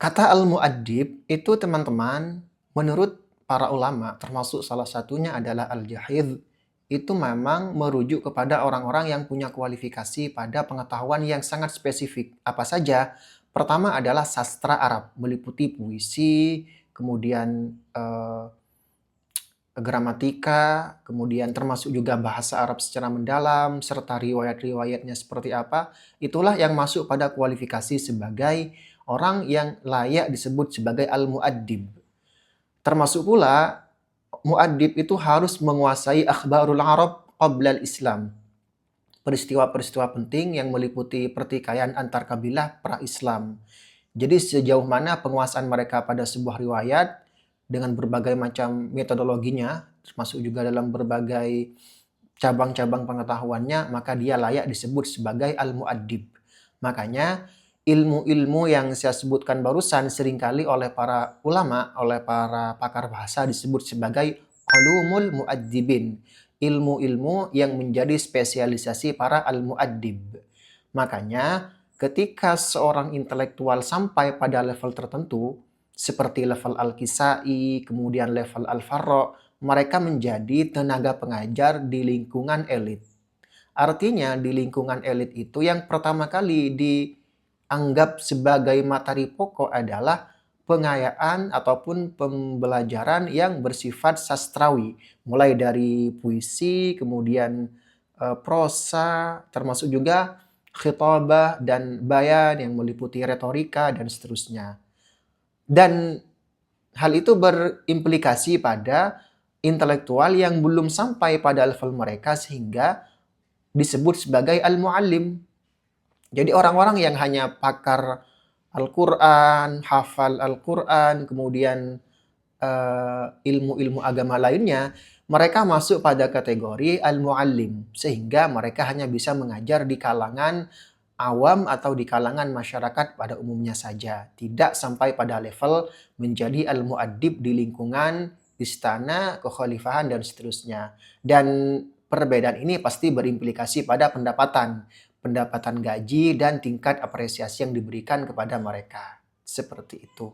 Kata al-mu'addib itu teman-teman, menurut para ulama, termasuk salah satunya adalah Al-Jahidh, itu memang merujuk kepada orang-orang yang punya kualifikasi pada pengetahuan yang sangat spesifik. Apa saja? Pertama adalah sastra Arab, meliputi puisi, kemudian gramatika, kemudian termasuk juga bahasa Arab secara mendalam, serta riwayat-riwayatnya seperti apa, itulah yang masuk pada kualifikasi sebagai orang yang layak disebut sebagai al-mu'addib. Termasuk pula, mu'addib itu harus menguasai akhbarul Arab qabla al-Islam. Peristiwa-peristiwa penting yang meliputi pertikaian antar kabilah pra-Islam. Jadi sejauh mana penguasaan mereka pada sebuah riwayat dengan berbagai macam metodologinya, termasuk juga dalam berbagai cabang-cabang pengetahuannya, maka dia layak disebut sebagai al-mu'addib. Makanya ilmu-ilmu yang saya sebutkan barusan seringkali oleh para ulama, oleh para pakar bahasa disebut sebagai ulumul mu'addibin. Ilmu-ilmu yang menjadi spesialisasi para al-mu'addib. Makanya ketika seorang intelektual sampai pada level tertentu, seperti level Al-Kisai, kemudian level Al-Farra, mereka menjadi tenaga pengajar di lingkungan elit. Artinya di lingkungan elit itu yang pertama kali dianggap sebagai materi pokok adalah pengayaan ataupun pembelajaran yang bersifat sastrawi. Mulai dari puisi, kemudian prosa, termasuk juga khitabah dan bayan yang meliputi retorika dan seterusnya. Dan hal itu berimplikasi pada intelektual yang belum sampai pada level mereka sehingga disebut sebagai al-muallim. Jadi orang-orang yang hanya pakar Al-Quran, hafal Al-Quran, kemudian ilmu-ilmu agama lainnya, mereka masuk pada kategori al-muallim. Sehingga mereka hanya bisa mengajar di kalangan awam atau di kalangan masyarakat pada umumnya saja. Tidak sampai pada level menjadi al-muaddib di lingkungan istana, kekhalifahan, dan seterusnya. Dan perbedaan ini pasti berimplikasi pada pendapatan gaji dan tingkat apresiasi yang diberikan kepada mereka. Seperti itu.